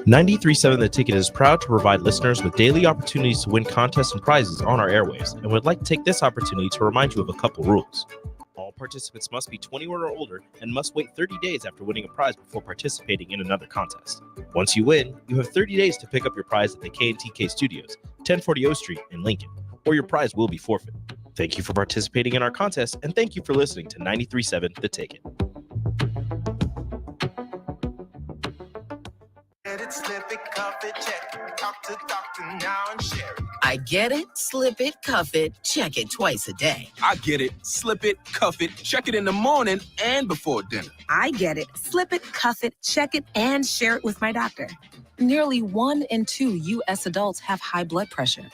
93.7 The Ticket is proud to provide listeners with daily opportunities to win contests and prizes on our airwaves, and would like to take this opportunity to remind you of a couple rules. All participants must be 21 or older and must wait 30 days after winning a prize before participating in another contest. Once you win, you have 30 days to pick up your prize at the K&TK Studios, 1040 O Street in Lincoln, or your prize will be forfeit. Thank you for participating in our contest, and thank you for listening to 93.7 The Ticket. Slip it, cuff it, check it. Talk to doctor now and share it. I get it, slip it, cuff it, check it twice a day. I get it, slip it, cuff it, check it in the morning and before dinner. I get it, slip it, cuff it, check it, and share it with my doctor. Nearly 1 in 2 U.S. adults have high blood pressure.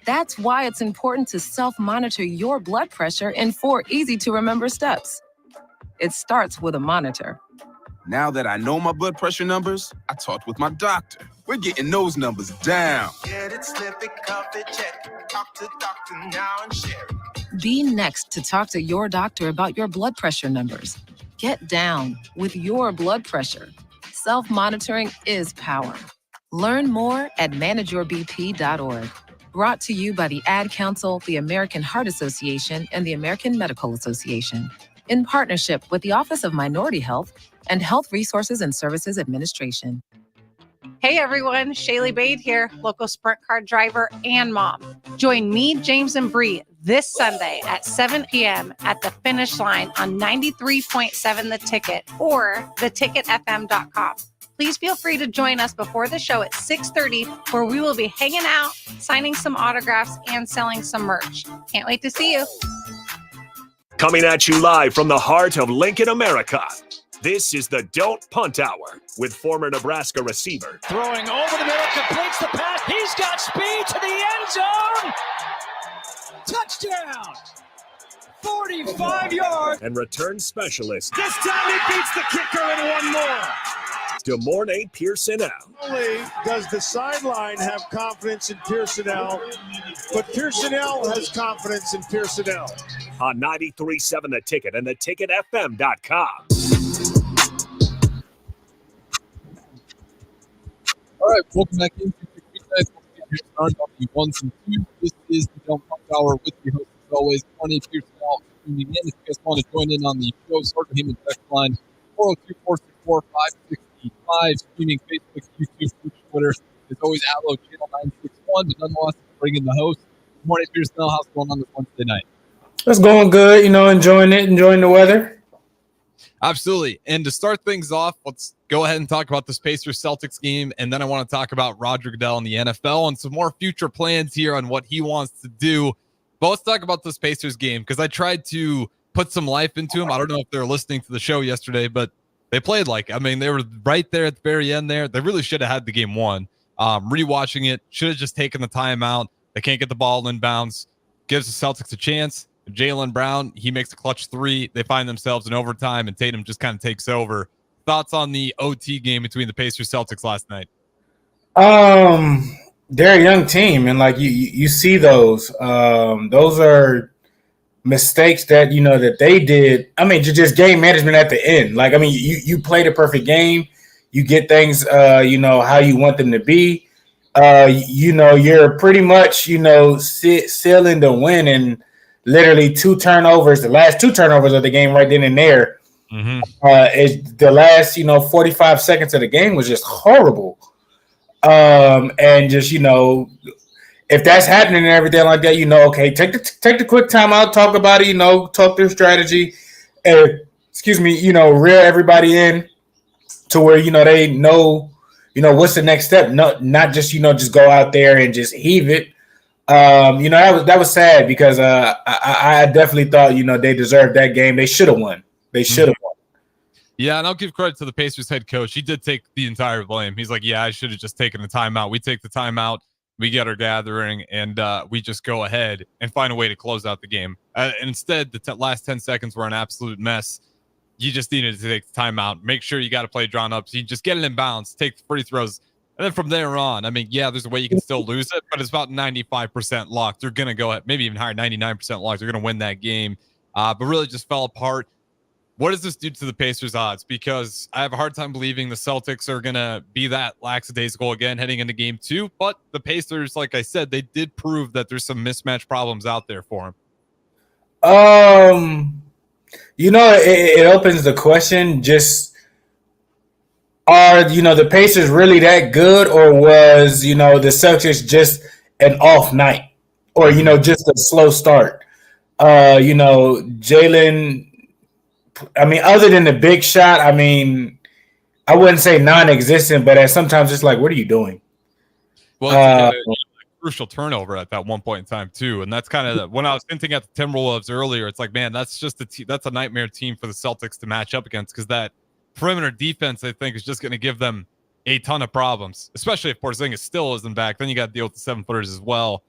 That's why it's important to self-monitor your blood pressure in 4 easy-to-remember steps. It starts with a monitor. Now that I know my blood pressure numbers, I talked with my doctor. We're getting those numbers down. Get it, slip it, cuff it, check it. Talk to doctor now and share it. Be next to talk to your doctor about your blood pressure numbers. Get down with your blood pressure. Self-monitoring is power. Learn more at manageyourbp.org. Brought to you by the Ad Council, the American Heart Association, and the American Medical Association, in partnership with the Office of Minority Health and Health Resources and Services Administration. Hey everyone, Shaylee Bade here, local sprint car driver and mom. Join me, James, and Bree this Sunday at 7 p.m. at the finish line on 93.7 The Ticket or theticketfm.com. Please feel free to join us before the show at 6:30, where we will be hanging out, signing some autographs, and selling some merch. Can't wait to see you. Coming at you live from the heart of Lincoln, America. This is the Don't Punt Hour with former Nebraska receiver. Throwing over the middle, completes the pass. He's got speed to the end zone. Touchdown. 45 yards. And return specialist. This time he beats the kicker in one more. DeMornay Pierson-El. Not only does the sideline have confidence in Pierson-El, but Pierson-El has confidence in Pierson-El. On 93.7 The Ticket and theticketfm.com. All right, welcome back into the weeknight. We'll start on the ones and twos. This is the Don't Punt Hour with your host, as always, Pierson-El. Tuning in. If you guys want to join in on the show, start the Heyman text line 402-464-5685. Streaming Facebook, YouTube, Twitter. As always, Outlook Channel 961. But nonetheless, bring in the host. Good morning, Pierson-El. How's it going on this Wednesday night? It's going good. Enjoying it, enjoying the weather. Absolutely. And to start things off, let's go ahead and talk about this Pacers-Celtics game, and then I want to talk about Roger Goodell and the NFL and some more future plans here on what he wants to do. But let's talk about this Pacers game, because I tried to put some life into him. I don't know if they're listening to the show yesterday, but they played they were right there at the very end there. They really should have had the game won. Rewatching it, should have just taken the timeout. They can't get the ball in bounds. Gives the Celtics a chance. Jaylen Brown, he makes a clutch three. They find themselves in overtime, and Tatum just kind of takes over. Thoughts on the OT game between the Pacers Celtics last night? They're a young team, and you see those. Those are mistakes that that they did. I mean, just game management at the end. You play the perfect game. You get things, how you want them to be. You're pretty much sealing the win, and literally 2 turnovers. The last 2 turnovers of the game, right then and there. Mm-hmm. The last 45 seconds of the game was just horrible. And just if that's happening and everything like that, okay, take the quick time out, talk about it, talk their strategy, reel everybody in to where they know what's the next step. Not just just go out there and just heave it. That was sad, because I definitely thought they deserved that game. They should have won. They should have won. Yeah, and I'll give credit to the Pacers head coach. He did take the entire blame. He's like, yeah, I should have just taken the timeout. We take the timeout, we get our gathering, and we just go ahead and find a way to close out the game. Instead, the last 10 seconds were an absolute mess. You just needed to take the timeout, make sure you got to play drawn up. So you just get it in bounds, take the free throws. And then from there on, I mean, yeah, there's a way you can still lose it, but it's about 95% locked. They're going to go ahead, maybe even higher, 99% locked. They're going to win that game. But really just fell apart. what does this do to the Pacers' odds? Because I have a hard time believing the Celtics are going to be that lackadaisical again heading into game 2. But the Pacers, like I said, they did prove that there's some mismatch problems out there for them. It opens the question, just are, the Pacers really that good, or was, the Celtics just an off night, or, just a slow start? Jalen, other than the big shot, I wouldn't say non-existent, but sometimes it's like, what are you doing? Well, a crucial turnover at that one point in time too, and that's kind of when I was hinting at the Timberwolves earlier. It's like, man, that's just that's a nightmare team for the Celtics to match up against, because that perimeter defense, I think, is just going to give them a ton of problems, especially if Porzingis still isn't back. Then you got to deal with the 7-footers as well.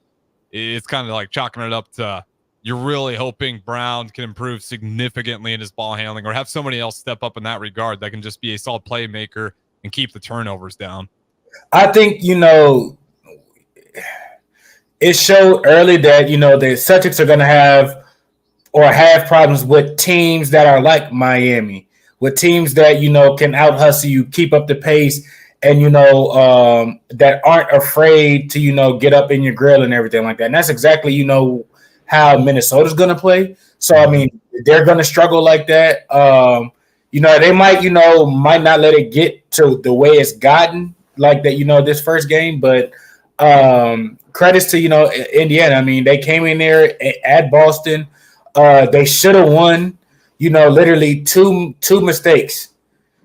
It's kind of like chalking it up to you're really hoping Brown can improve significantly in his ball handling, or have somebody else step up in that regard that can just be a solid playmaker and keep the turnovers down. I think, it showed early that, the Celtics are going to have problems with teams that are like Miami, with teams that, can out-hustle you, keep up the pace, and, that aren't afraid to, get up in your grill and everything like that. And that's exactly, how Minnesota's going to play. So, they're going to struggle like that. They might not let it get to the way it's gotten like that, this first game, but credits to, Indiana. They came in there at Boston. They should have won, literally two mistakes,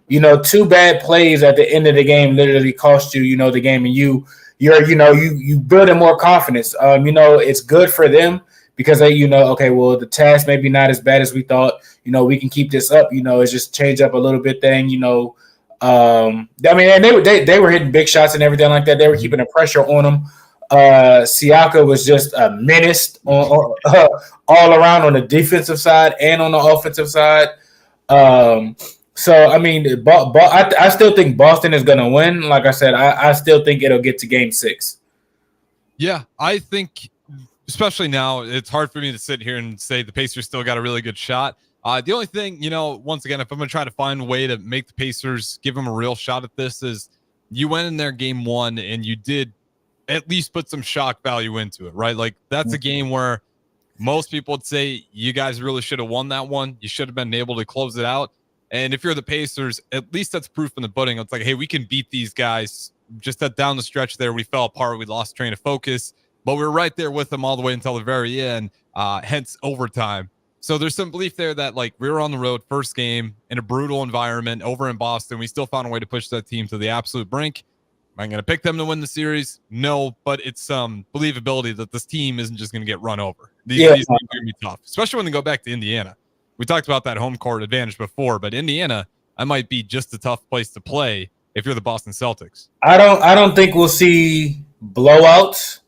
2 bad plays at the end of the game literally cost you, the game, and you building more confidence. It's good for them because they, okay, well, the task maybe not as bad as we thought. We can keep this up. It's just change up a little bit thing. And they were hitting big shots and everything like that. They were keeping the pressure on them. Siaka was just a menace all around on the defensive side and on the offensive side. I still think Boston is going to win. Like I said, I still think it'll get to game 6. Yeah, I think, especially now, it's hard for me to sit here and say the Pacers still got a really good shot. The only thing, once again, if I'm going to try to find a way to make the Pacers give them a real shot at this, is you went in there game 1 and you did at least put some shock value into it, right? Like, that's a game where most people would say you guys really should have won that one. You should have been able to close it out. And if you're the Pacers, at least that's proof in the pudding. It's like, hey, we can beat these guys. Just that down the stretch there, we fell apart. We lost train of focus, but we were right there with them all the way until the very end, hence overtime. So there's some belief there that, like, we were on the road first game in a brutal environment over in Boston. We still found a way to push that team to the absolute brink. Am I going to pick them to win the series? No, but it's some believability that this team isn't just going to get run over. These games are going to be tough, especially when they go back to Indiana. We talked about that home court advantage before, but Indiana, that might be just a tough place to play if you're the Boston Celtics. I don't think we'll see blowouts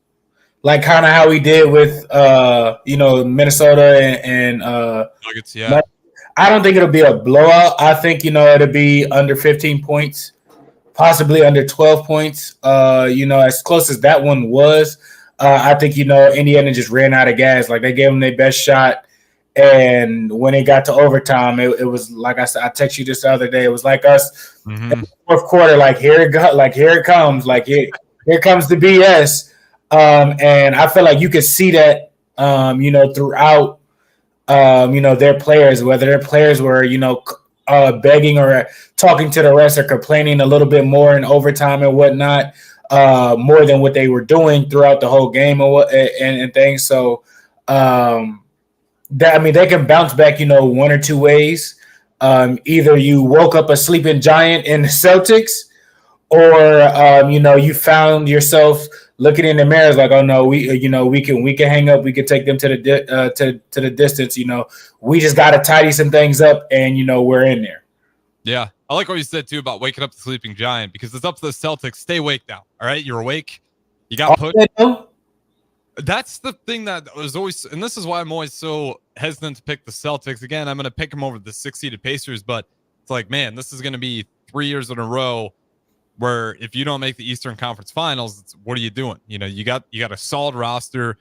like kind of how we did with Minnesota and Nuggets. Yeah, I don't think it'll be a blowout. I think it'll be under 15 points, possibly under 12 points. As close as that one was, I think Indiana just ran out of gas. Like, they gave them their best shot. And when it got to overtime, it was like I said, I texted you this the other day. It was like us in the fourth quarter, like here it comes, here comes the BS. And I feel like you could see that, throughout, their players, whether their players were, begging or talking to the rest or complaining a little bit more in overtime and whatnot, more than what they were doing throughout the whole game and things. So, they can bounce back, one or two ways. Either you woke up a sleeping giant in the Celtics, or you found yourself looking in the mirrors like, oh no, we can hang up, we can take them to the distance. We just got to tidy some things up, and we're in there. Yeah, I like what you said too about waking up the sleeping giant, because it's up to the Celtics. Stay awake now. All right, you're awake. You got put. That's the thing that was always, and this is why I'm always so hesitant to pick the Celtics. Again, I'm going to pick them over the 6-seeded Pacers, but it's like, man, this is going to be 3 years in a row where if you don't make the Eastern Conference Finals, what are you doing? You got a solid roster.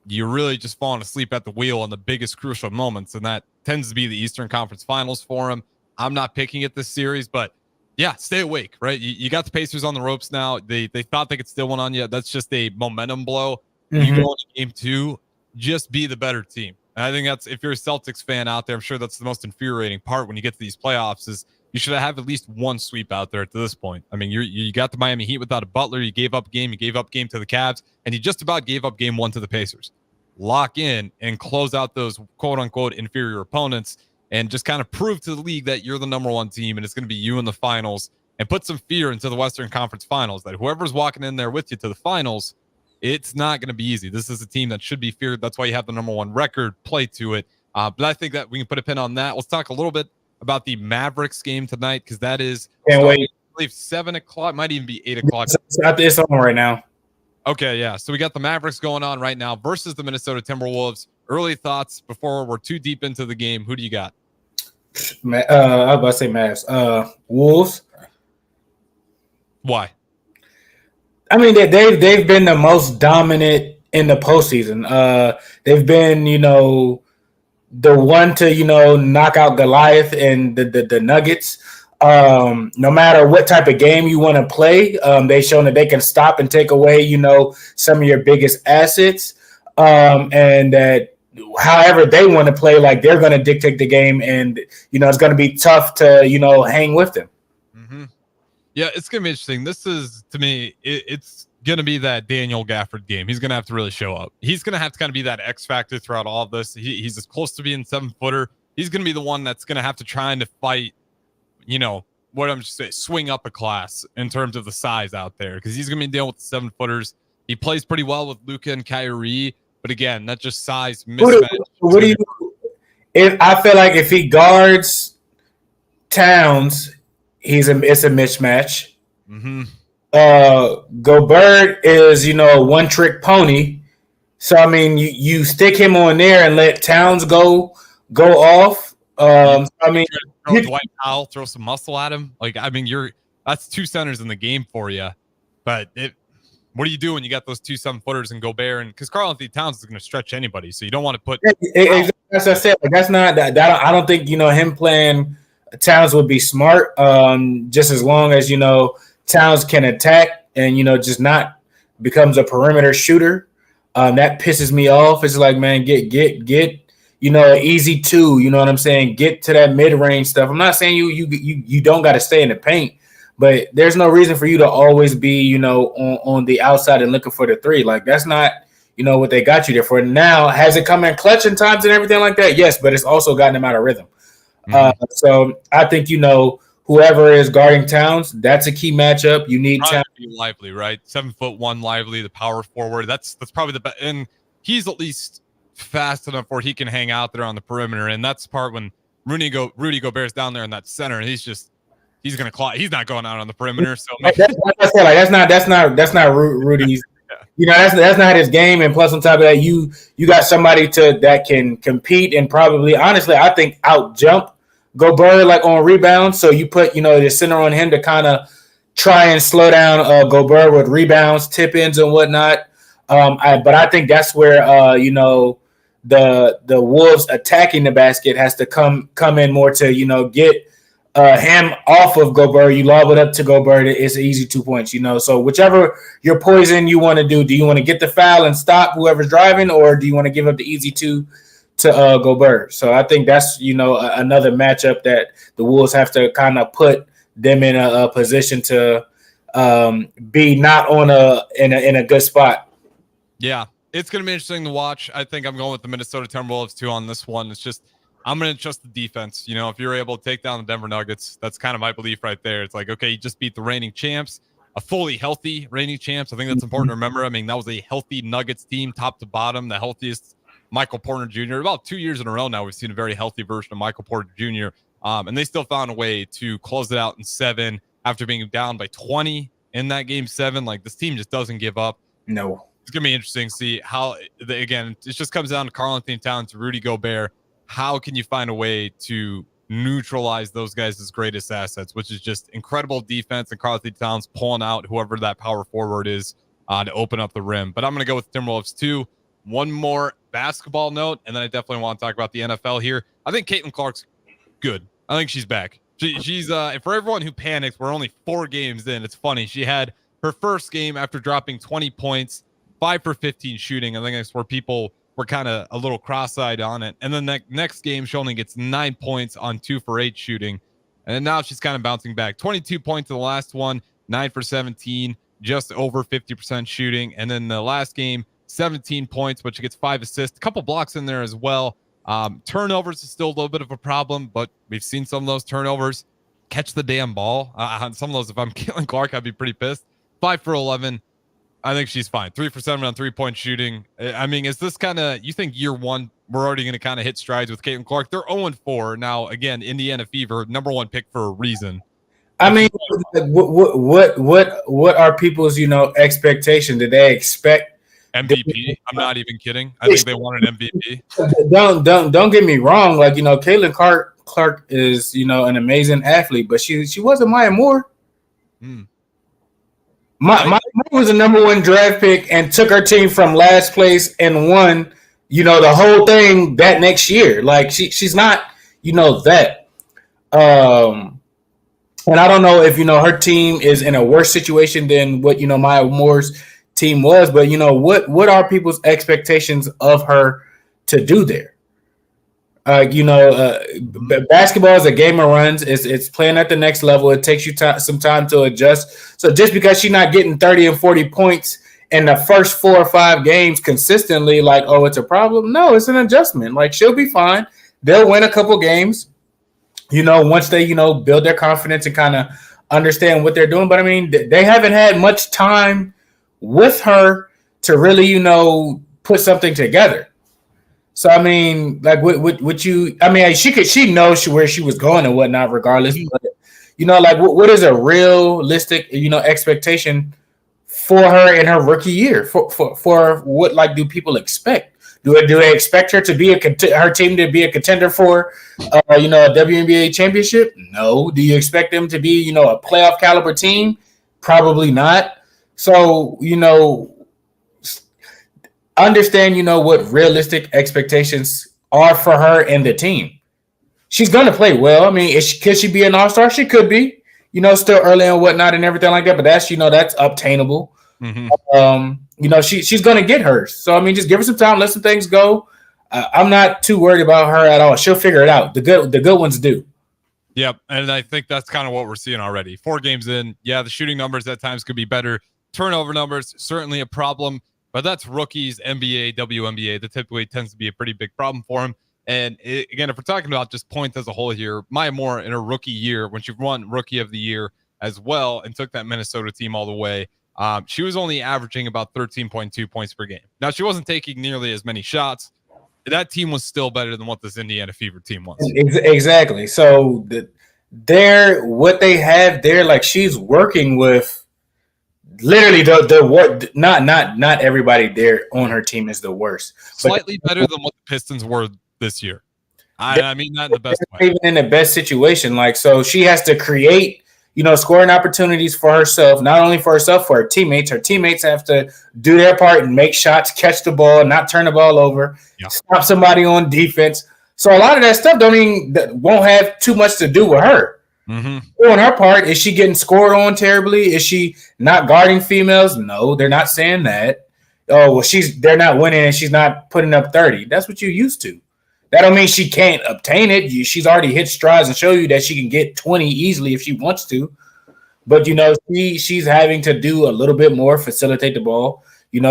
You're really just falling asleep at the wheel in the biggest crucial moments, and that tends to be the Eastern Conference Finals for them. I'm not picking it this series, but yeah, stay awake, right? You got the Pacers on the ropes now. They thought they could steal one on you. That's just a momentum blow. You go into game 2, just be the better team. And I think that's, if you're a Celtics fan out there, I'm sure that's the most infuriating part when you get to these playoffs is you should have at least one sweep out there to this point. I mean, you got the Miami Heat without a Butler. You gave up game. You gave up game to the Cavs, and you just about gave up game 1 to the Pacers. Lock in and close out those quote-unquote inferior opponents and just kind of prove to the league that you're the number 1 team and it's going to be you in the finals, and put some fear into the Western Conference Finals that whoever's walking in there with you to the finals, it's not going to be easy. This is a team that should be feared. That's why you have the number 1 record. Play to it. But I think that we can put a pin on that. Let's talk a little bit about the Mavericks game tonight, because that is, can't wait. I believe 7 o'clock, might even be 8 o'clock. It's on right now. Okay, yeah. So we got the Mavericks going on right now versus the Minnesota Timberwolves. Early thoughts before we're too deep into the game. Who do you got? I was about to say Mavs. Wolves. Why? I mean, they've been the most dominant in the postseason. They've been, the one to, knock out Goliath and the Nuggets. No matter what type of game you want to play, they've shown that they can stop and take away, some of your biggest assets. And that however they want to play, like they're going to dictate the game, and, it's going to be tough to, hang with them. Mm-hmm. Yeah, it's going to be interesting. This is, to me, it's going to be that Daniel Gafford game. He's going to have to really show up. He's going to have to kind of be that X factor throughout all of this. He's as close to being 7-footer. He's going to be the one that's going to have to try to fight, what I'm just saying, swing up a class in terms of the size out there, because he's going to be dealing with the 7-footers. He plays pretty well with Luka and Kyrie, but again, that's just size mismatch. I feel like if he guards Towns, it's a mismatch. Mm-hmm. Gobert is, a one-trick pony. So, I mean, you stick him on there and let Towns go off. I mean, throw Dwight Powell, throw some muscle at him. Like, I mean, that's 2 centers in the game for you. But what do you do when you got those 2 7-footers and Gobert? And because Karl-Anthony Towns is going to stretch anybody, so you don't want to put. As I said, that's not that. I don't think him playing Towns would be smart. Just as long as Towns can attack and just not becomes a perimeter shooter. That pisses me off. It's like, man, get an easy 2. You know what I'm saying? Get to that mid-range stuff. I'm not saying you don't got to stay in the paint, but there's no reason for you to always be on the outside and looking for the 3. Like, that's not what they got you there for. Now, has it come in clutch in times and everything like that? Yes, but it's also gotten them out of rhythm. Mm-hmm. So I think whoever is guarding Towns, that's a key matchup. You need Towns to be lively, right? 7'1" lively, the power forward. That's probably the best, and he's at least fast enough where he can hang out there on the perimeter. And that's the part when Rudy Gobert's down there in that center, and he's gonna claw. He's not going out on the perimeter. So like I said, like that's not Rudy's. Yeah. That's not his game. And plus, on top of that, you got somebody that can compete and probably, honestly, I think out jump Gobert like on rebounds. So you put the center on him to kind of try and slow down Gobert with rebounds, tip ins, and whatnot. But I think that's where the Wolves attacking the basket has to come in more to get him off of Gobert. You lob it up to Gobert, it's an easy 2 points. So whichever your poison you want to do you want to get the foul and stop whoever's driving, or do you want to give up the easy 2 to Gobert? So I think that's another matchup that the Wolves have to kind of put them in a position to be not in a good spot. Yeah, it's going to be interesting to watch. I think I'm going with the Minnesota Timberwolves too on this one. It's just I'm going to trust the defense. If you're able to take down the Denver Nuggets, that's kind of my belief right there. It's like, okay, you just beat the reigning champs, a fully healthy reigning champs. I think that's important to remember. I mean, that was a healthy Nuggets team, top to bottom, the healthiest Michael Porter Jr. About 2 years in a row now, we've seen a very healthy version of Michael Porter Jr. And they still found a way to close it out in 7 after being down by 20 in that game 7. Like, this team just doesn't give up. No. It's going to be interesting to see how, again, it just comes down to Karl-Anthony Towns, to Rudy Gobert. How can you find a way to neutralize those guys' greatest assets, which is just incredible defense and Karl-Anthony Towns pulling out whoever that power forward is to open up the rim. But I'm going to go with Timberwolves too. one more basketball note, and then I definitely want to talk about the NFL here. I think Caitlin Clark's good. I think she's back. She's for everyone who panics, we're only 4 games in. It's funny. She had her first game after dropping 20 points, 5 for 15 shooting. I think that's where people were kind of a little cross-eyed on it. And then that next game, she only gets 9 points on 2 for 8 shooting. And then now she's kind of bouncing back. 22 points in the last one, 9 for 17, just over 50% shooting. And then the last game, 17 points, but she gets 5 assists, a couple blocks in there as well. Turnovers is still a little bit of a problem, but we've seen some of those turnovers. Catch the damn ball. On some of those, if I'm Caitlin Clark, I'd be pretty pissed. 5 for 11. I think she's fine. 3 for 7 on 3-point shooting. I mean, is this kind of, you think year one, we're already going to kind of hit strides with Caitlin Clark? They're 0-4 now. Again, Indiana Fever, number 1 pick for a reason. I mean, what are people's, expectation? Did they expect MVP? I'm not even kidding. I think they want an MVP. Don't get me wrong. Like, Caitlin Clark is, an amazing athlete, but she wasn't Maya Moore. Maya was a number 1 draft pick and took her team from last place and won, the whole thing that next year. Like she's not, that. And I don't know if, her team is in a worse situation than what, Maya Moore's team was, but what are people's expectations of her to do there? Basketball is a game of runs. It's playing at the next level. It takes you some time to adjust. So just because she's not getting 30 and 40 points in the first 4 or 5 games consistently, like, oh, it's a problem. No, it's an adjustment. Like, she'll be fine. They'll win a couple games, once they, build their confidence and kind of understand what they're doing. But I mean, they haven't had much time with her to really, put something together. So I mean, like, what you? I mean, she knows where she was going and whatnot, regardless. But, like, what is a realistic, expectation for her in her rookie year? For what, like, do people expect? Do they expect her to be her team to be a contender for, a WNBA championship? No. Do you expect them to be, a playoff caliber team? Probably not. So, understand, what realistic expectations are for her and the team. She's going to play well. I mean, could she be an all-star? She could be, still early and whatnot and everything like that. But that's, that's obtainable. Mm-hmm. She's going to get hers. So, I mean, just give her some time, let some things go. I'm not too worried about her at all. She'll figure it out. The good ones do. Yep. And I think that's kind of what we're seeing already. 4 games in. Yeah, the shooting numbers at times could be better. Turnover numbers, certainly a problem. But that's rookies, NBA, WNBA. That typically tends to be a pretty big problem for him. And again, if we're talking about just points as a whole here, Maya Moore in her rookie year, when she won Rookie of the Year as well and took that Minnesota team all the way, she was only averaging about 13.2 points per game. Now, she wasn't taking nearly as many shots. That team was still better than what this Indiana Fever team was. Exactly. So what they have there, like, she's working with literally not everybody there on her team is the worst. Slightly better than what the Pistons were this year. I mean that in the best way. Even in the best situation, like, so she has to create, scoring opportunities for herself, not only for herself, for her teammates. Her teammates have to do their part and make shots, catch the ball, not turn the ball over, stop somebody on defense. So a lot of that stuff won't have too much to do with her. Mm-hmm. On her part, is she getting scored on terribly? Is she not guarding females? No, they're not saying that. Oh, well, they're not winning and she's not putting up 30. That's what you're used to. That don't mean she can't obtain it. She's already hit strides and show you that she can get 20 easily if she wants to. But, she's having to do a little bit more, facilitate the ball,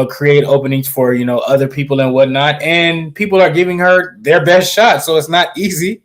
create openings for, other people and whatnot. And people are giving her their best shot. So it's not easy.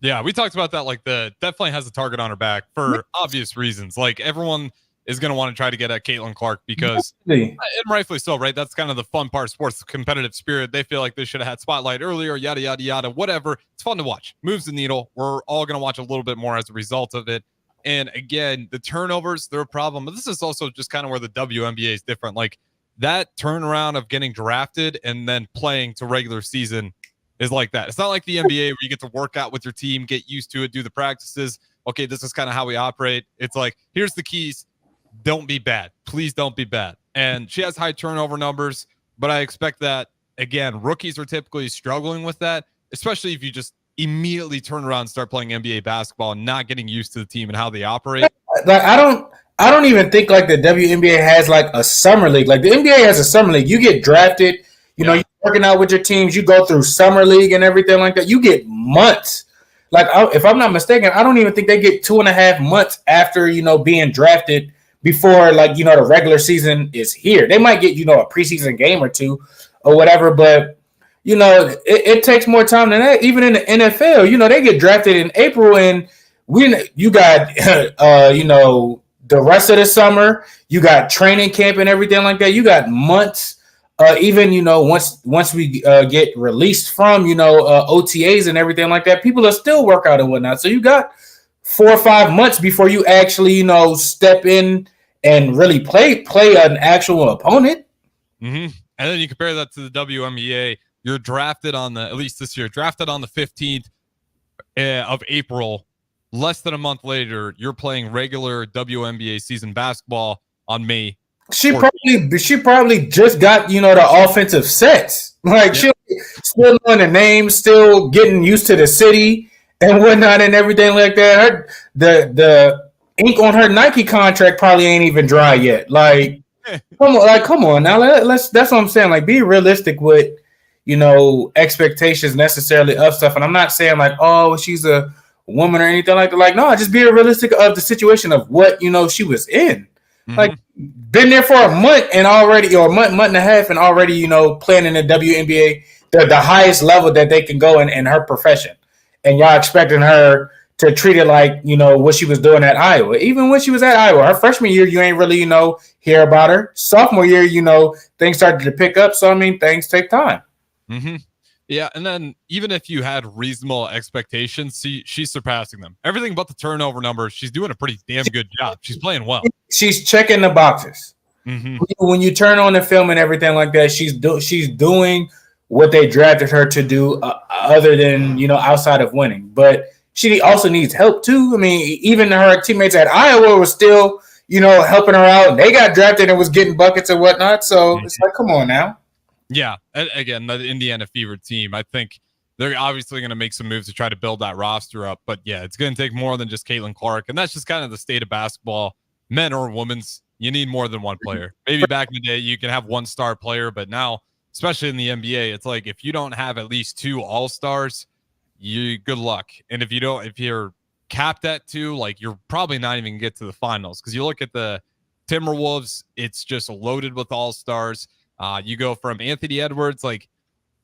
Yeah, we talked about that. Like, definitely has a target on her back for obvious reasons. Like, everyone is going to want to try to get at Caitlin Clark because, and rightfully so, right? That's kind of the fun part, sports competitive spirit. They feel like they should have had spotlight earlier, yada, yada, yada, whatever. It's fun to watch. Moves the needle. We're all going to watch a little bit more as a result of it. And again, the turnovers, they're a problem. But this is also just kind of where the WNBA is different. Like, that turnaround of getting drafted and then playing to regular season is like that. It's not like the NBA where you get to work out with your team, get used to it, do the practices. Okay, this is kind of how we operate. It's like, here's the keys. Don't be bad. Please don't be bad. And she has high turnover numbers, but I expect that, again, rookies are typically struggling with that, especially if you just immediately turn around and start playing NBA basketball and not getting used to the team and how they operate. Like I don't even think like the WNBA has like a summer league. Like the NBA has a summer league. You get drafted, you're working out with your teams, you go through summer league and everything like that. You get months. Like if I'm not mistaken, I don't even think they get 2.5 months after, being drafted before like, the regular season is here. They might get, a preseason game or two or whatever, but it takes more time than that. Even in the NFL, they get drafted in April and you got, the rest of the summer, you got training camp and everything like that. You got months. Even, once we get released from, OTAs and everything like that, people are still work out and whatnot. So you got 4 or 5 months before you actually, step in and really play an actual opponent. Mm-hmm. And then you compare that to the WNBA. You're drafted at least this year, drafted on the 15th of April. Less than a month later, you're playing regular WNBA season basketball on May. She probably just got, the offensive sets. Like she still knowing the names, still getting used to the city and whatnot and everything like that. The ink on her Nike contract probably ain't even dry yet. Like, come on now. That's what I'm saying. Like, be realistic with, expectations necessarily of stuff. And I'm not saying like, oh, she's a woman or anything like that. Like, no, just be realistic of the situation of what, she was in. Mm-hmm. Like, been there for a month and already, or a month and a half, and already, playing in the WNBA, the highest level that they can go in her profession. And y'all expecting her to treat it like, what she was doing at Iowa. Even when she was at Iowa, her freshman year, you ain't really, hear about her. Sophomore year, things started to pick up. So, things take time. Mm-hmm. Yeah, and then even if you had reasonable expectations, she's surpassing them. Everything but the turnover numbers, she's doing a pretty damn good job. She's playing well. She's checking the boxes. Mm-hmm. When you turn on the film and everything like that, she's doing what they drafted her to do, other than outside of winning. But she also needs help too. Even her teammates at Iowa were still helping her out. They got drafted and was getting buckets and whatnot. So it's like, come on now. Yeah, again, the Indiana Fever team, I think they're obviously going to make some moves to try to build that roster up. But yeah, it's going to take more than just Caitlin Clark. And that's just kind of the state of basketball, men or women's. You need more than one player. Maybe back in the day, you can have one star player. But now, especially in the NBA, it's like if you don't have at least 2 all-stars, good luck. And if you're capped at 2, like you're probably not even going to get to the finals. Because you look at the Timberwolves, it's just loaded with all-stars. You go from Anthony Edwards, like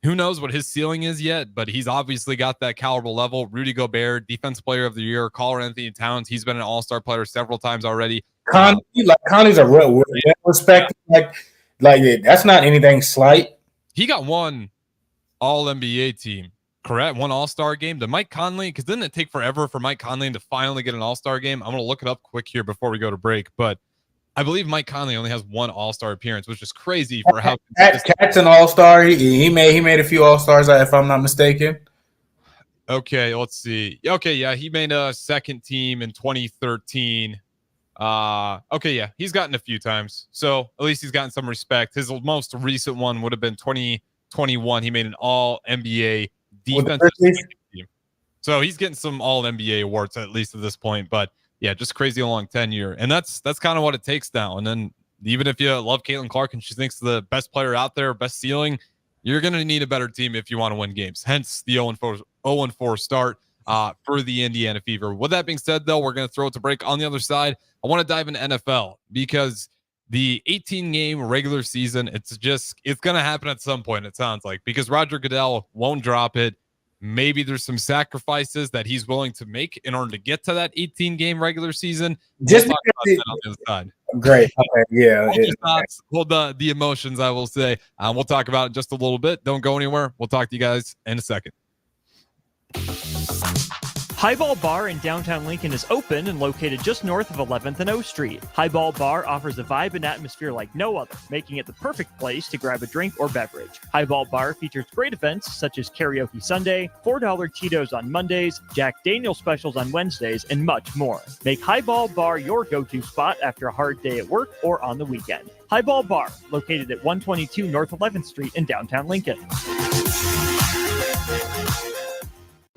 who knows what his ceiling is yet, but he's obviously got that caliber level. Rudy Gobert, Defense Player of the Year, Karl-Anthony Towns. He's been an all-star player several times already. Conley's a real respect. Like that's not anything slight. He got one All-NBA team, correct? One All-Star game. The Mike Conley, because didn't it take forever for Mike Conley to finally get an All-Star game? I'm going to look it up quick here before we go to break, but I believe Mike Conley only has one All-Star appearance, which is crazy for how Cat's an All-Star. He made a few All-Stars, if I'm not mistaken. Okay, let's see. Okay, yeah, he made a second team in 2013. Okay, yeah, he's gotten a few times, so at least he's gotten some respect. His most recent one would have been 2021. He made an All-NBA defensive team, so he's getting some All-NBA awards at least at this point, but. Yeah, just crazy long tenure. And that's kind of what it takes now. And then even if you love Caitlin Clark and she thinks the best player out there, best ceiling, you're going to need a better team if you want to win games. Hence the 0-4 start for the Indiana Fever. With that being said, though, we're going to throw it to break. On the other side, I want to dive into NFL because the 18-game regular season, it's going to happen at some point, it sounds like, because Roger Goodell won't drop it. Maybe there's some sacrifices that he's willing to make in order to get to that 18-game regular season. Just we'll talk about that on the other side. Great. Okay. Yeah. Hold the emotions, I will say. We'll talk about it just a little bit. Don't go anywhere. We'll talk to you guys in a second. Highball Bar in downtown Lincoln is open and located just north of 11th and O Street. Highball Bar offers a vibe and atmosphere like no other, making it the perfect place to grab a drink or beverage. Highball Bar features great events such as Karaoke Sunday, $4 Tito's on Mondays, Jack Daniel's specials on Wednesdays, and much more. Make Highball Bar your go-to spot after a hard day at work or on the weekend. Highball Bar, located at 122 North 11th Street in downtown Lincoln.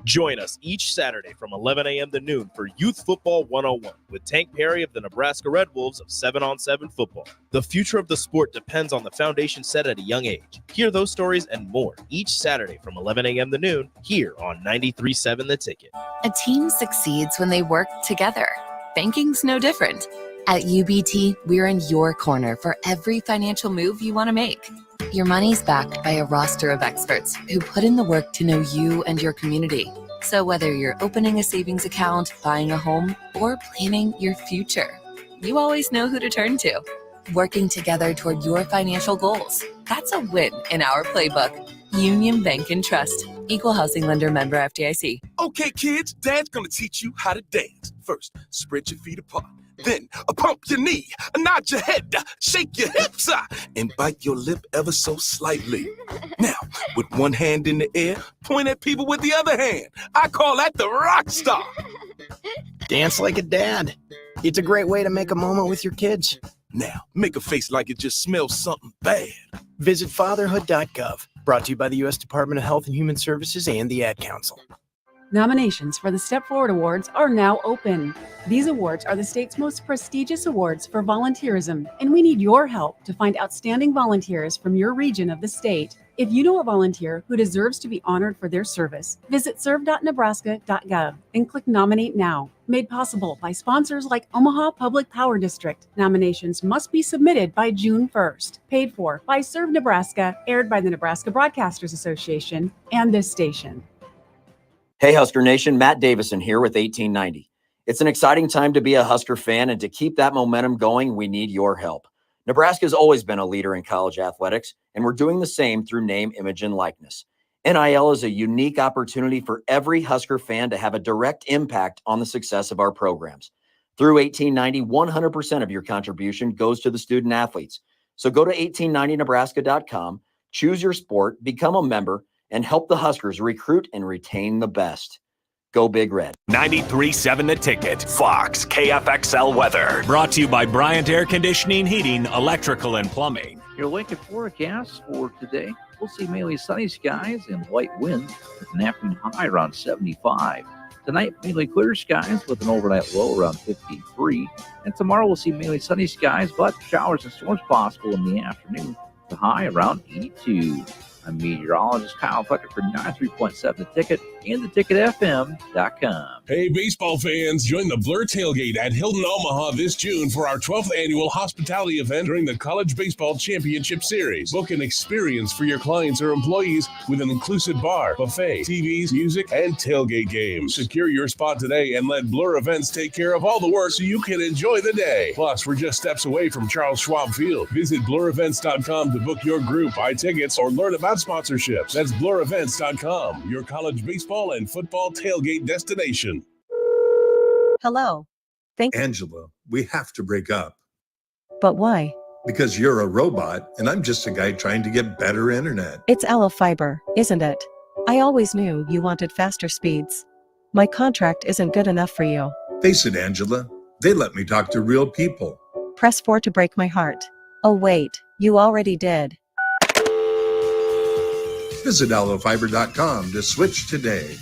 Join us each Saturday from 11 a.m. to noon for Youth Football 101 with Tank Perry of the Nebraska Red Wolves of 7-on-7 football. The future of the sport depends on the foundation set at a young age. Hear those stories and more each Saturday from 11 a.m. to noon here on 93.7 The Ticket. A team succeeds when they work together. Banking's no different. At UBT, we're in your corner for every financial move you want to make. Your money's backed by a roster of experts who put in the work to know you and your community. So whether you're opening a savings account, buying a home, or planning your future, you always know who to turn to. Working together toward your financial goals. That's a win in our playbook. Union Bank and Trust. Equal housing lender, member FDIC. Okay, kids, Dad's gonna teach you how to dance. First, spread your feet apart. Then, pump your knee, nod your head, shake your hips, and bite your lip ever so slightly. Now, with one hand in the air, point at people with the other hand. I call that the rock star. Dance like a dad. It's a great way to make a moment with your kids. Now, make a face like it just smells something bad. Visit fatherhood.gov. Brought to you by the U.S. Department of Health and Human Services and the Ad Council. Nominations for the Step Forward Awards are now open. These awards are the state's most prestigious awards for volunteerism, and we need your help to find outstanding volunteers from your region of the state. If you know a volunteer who deserves to be honored for their service, visit serve.nebraska.gov and click Nominate Now. Made possible by sponsors like Omaha Public Power District. Nominations must be submitted by June 1st. Paid for by Serve Nebraska, aired by the Nebraska Broadcasters Association and this station. Hey, Husker Nation, Matt Davison here with 1890. It's an exciting time to be a Husker fan, and to keep that momentum going, we need your help. Nebraska has always been a leader in college athletics, and we're doing the same through name, image, and likeness. NIL is a unique opportunity for every Husker fan to have a direct impact on the success of our programs. Through 1890, 100% of your contribution goes to the student athletes. So go to 1890nebraska.com, choose your sport, become a member, and help the Huskers recruit and retain the best. Go Big Red. 93.7 The Ticket. Fox KFXL weather. Brought to you by Bryant Air Conditioning, Heating, Electrical, and Plumbing. Your Lincoln forecast for today. We'll see mainly sunny skies and light winds with an afternoon high around 75. Tonight, mainly clear skies with an overnight low around 53. And tomorrow, we'll see mainly sunny skies, but showers and storms possible in the afternoon. The high around 82. I'm meteorologist Kyle Fletcher for 93.7 The Ticket and theticketfm.com. Hey, baseball fans, join the Blur Tailgate at Hilton Omaha this June for our 12th annual hospitality event during the College Baseball Championship Series. Book an experience for your clients or employees with an inclusive bar, buffet, TVs, music, and tailgate games. Secure your spot today and let Blur Events take care of all the work so you can enjoy the day. Plus, we're just steps away from Charles Schwab Field. Visit blurevents.com to book your group, buy tickets, or learn about sponsorships. That's blurevents.com, your college baseball and football tailgate destination. Hello. Angela, we have to break up. But why? Because you're a robot and I'm just a guy trying to get better internet. It's Aloe Fiber, isn't it? I always knew you wanted faster speeds. My contract isn't good enough for you. Face it, Angela. They let me talk to real people. Press 4 to break my heart. Oh wait, you already did. Visit aloefiber.com to switch today.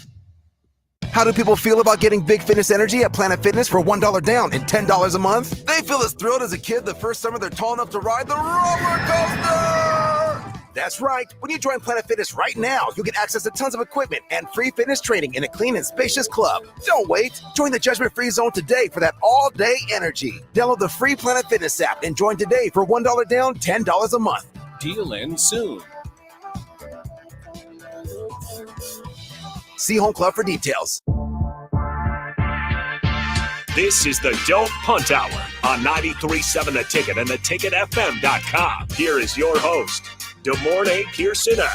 How do people feel about getting Big Fitness Energy at Planet Fitness for $1 down and $10 a month? They feel as thrilled as a kid the first summer they're tall enough to ride the roller coaster! That's right. When you join Planet Fitness right now, you'll get access to tons of equipment and free fitness training in a clean and spacious club. Don't wait. Join the judgment-free zone today for that all-day energy. Download the free Planet Fitness app and join today for $1 down, $10 a month. Deal ends soon. See Home Club for details. This is the Don't Punt Hour on 93.7 The Ticket and theticketfm.com. Here is your host, DeMornay Pierson-El.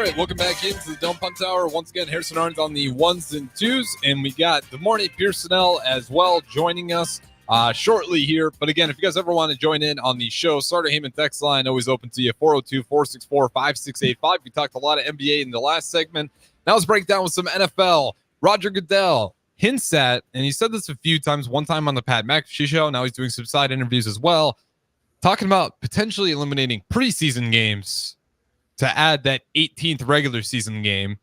right, welcome back into the Don't Punt Hour. Once again, Harrison Arns on the ones and twos, and we got Demorne Pierson-El as well joining us shortly here. But again, if you guys ever want to join in on the show, Starter Heyman text line always open to you, 402-464-5685. We talked a lot of NBA in the last segment. Now let's break down with some NFL. Roger Goodell hints at, and he said this a few times, one time on the Pat McAfee show, now he's doing some side interviews as well, talking about potentially eliminating preseason games to add that 18th regular season game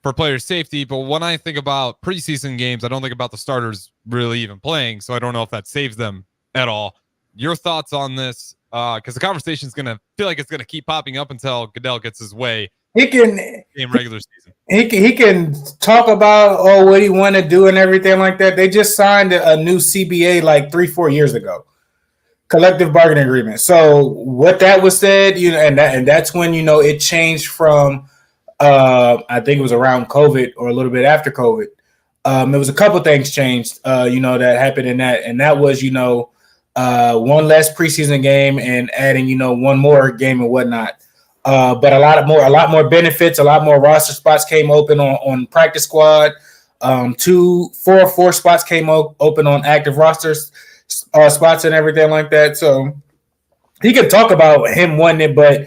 for player safety. But when I think about preseason games, I don't think about the starters really even playing, so I don't know if that saves them at all. Your thoughts on this? Because the conversation is going to feel like it's going to keep popping up until Goodell gets his way. He can in regular season. He can talk about what he want to do and everything like that. They just signed a new CBA like 3-4 years ago, collective bargaining agreement. So what that was said, and that's when it changed from I think it was around COVID or a little bit after COVID. It was a couple things changed, that happened in that, and that was one less preseason game and adding one more game and whatnot. But a lot more benefits, a lot more roster spots came open on practice squad. 4 spots came open on active rosters spots and everything like that. So he can talk about him wanting it, but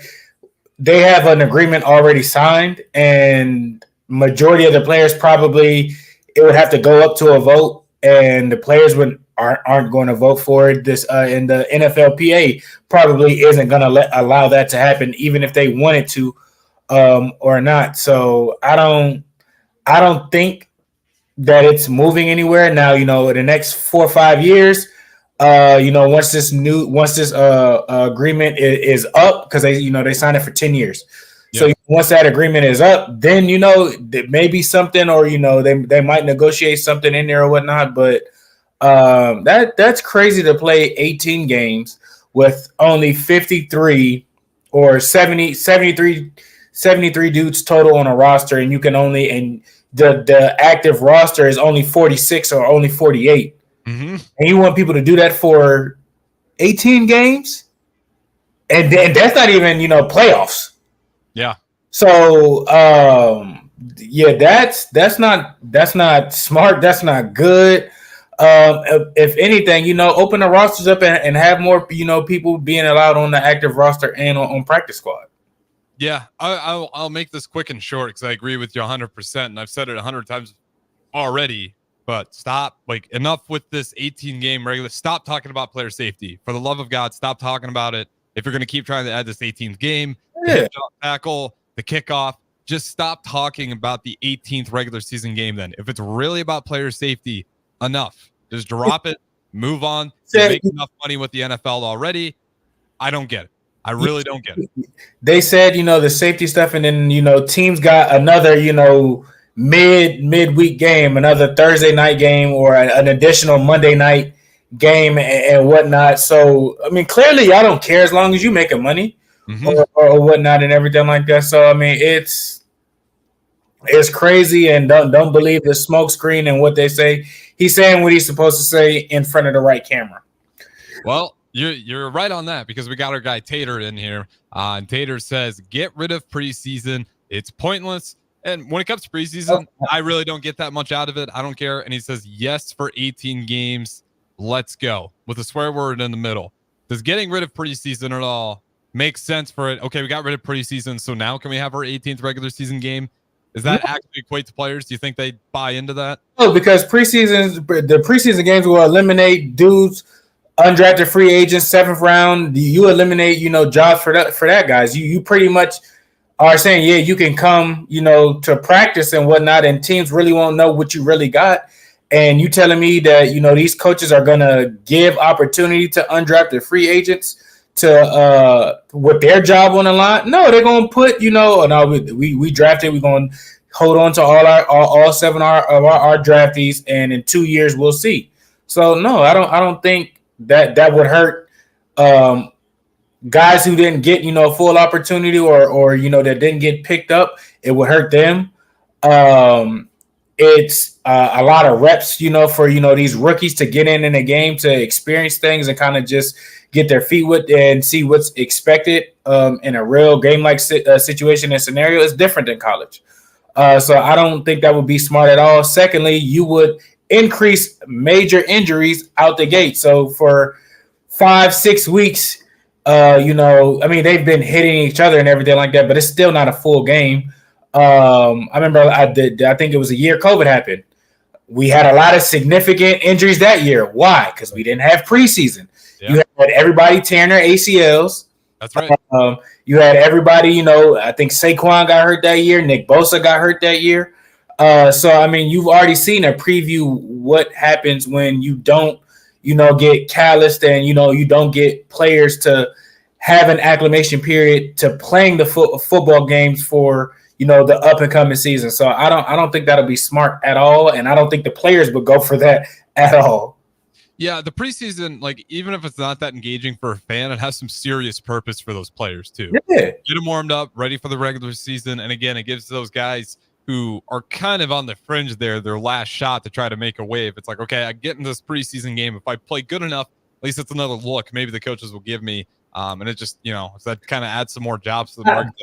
they have an agreement already signed, and majority of the players probably it would have to go up to a vote, and the players aren't going to vote for it. This and the NFLPA probably isn't going to allow that to happen, even if they wanted to or not. So I don't think that it's moving anywhere now. In the next 4 or 5 years, once this agreement is up, because they signed it for 10 years. Yeah. So once that agreement is up, then there may be something, or they might negotiate something in there or whatnot, but. That's crazy to play 18 games with only 53 or 73 dudes total on a roster, and you can only, and the active roster is only 46 or only 48. Mm-hmm. And you want people to do that for 18 games? And then that's not even, playoffs. Yeah. So that's not smart. That's not good. If anything, open the rosters up and have more, people being allowed on the active roster and on practice squad. Yeah, I'll make this quick and short because I agree with you 100%, and I've said it 100 times already. But stop, enough with this 18-game regular. Stop talking about player safety. For the love of God, stop talking about it. If you're going to keep trying to add this 18th game, the hip tackle, the kickoff, just stop talking about the 18th regular season game. Then, if it's really about player safety. Enough. Just drop it. Move on. You make enough money with the NFL already. I don't get it. I really don't get it. They said, the safety stuff, and then, teams got another, midweek game, another Thursday night game, or an additional Monday night game and whatnot. So, clearly y'all don't care as long as you making money or whatnot and everything like that. So, it's crazy, and don't believe the smoke screen and what they say. He's saying what he's supposed to say in front of the right camera. Well, you're right on that, because we got our guy Tater in here. And Tater says, get rid of preseason. It's pointless. And when it comes to preseason, I really don't get that much out of it. I don't care. And he says, yes, for 18 games. Let's go. With a swear word in the middle. Does getting rid of preseason at all make sense for it? Okay, we got rid of preseason, so now can we have our 18th regular season game? Does that actually equate to players? Do you think they buy into that? No, because the preseason games will eliminate dudes, undrafted free agents, 7th round. You eliminate, jobs for that guys. You pretty much are saying, yeah, you can come, to practice and whatnot, and teams really won't know what you really got. And you telling me that, these coaches are gonna give opportunity to undrafted free agents to with their job on the line? No, they're gonna put, we drafted, we're gonna hold on to all 7 of our draftees, and in 2 years we'll see. So no, I don't think that would hurt guys who didn't get full opportunity or that didn't get picked up. It would hurt them. it's a lot of reps, for, these rookies to get in a game to experience things and kind of just get their feet wet and see what's expected in a real game-like situation and scenario is different than college. So I don't think that would be smart at all. Secondly, you would increase major injuries out the gate. So for 5-6 weeks, they've been hitting each other and everything like that, but it's still not a full game. I remember I think it was a year COVID happened. We had a lot of significant injuries that year. Why? Because we didn't have preseason. Yeah. You had everybody tearing their ACLs. That's right. You had everybody, I think Saquon got hurt that year. Nick Bosa got hurt that year. So, you've already seen a preview what happens when you don't, get calloused and, you don't get players to have an acclimation period to playing the football games for, the up and coming season. So I don't think that'll be smart at all. And I don't think the players would go for that at all. Yeah, the preseason, even if it's not that engaging for a fan, it has some serious purpose for those players too. Yeah. Get them warmed up, ready for the regular season. And again, it gives those guys who are kind of on the fringe there their last shot to try to make a wave. It's like, okay, I get in this preseason game. If I play good enough, at least it's another look maybe the coaches will give me. And it just, so that kind of adds some more jobs to the market.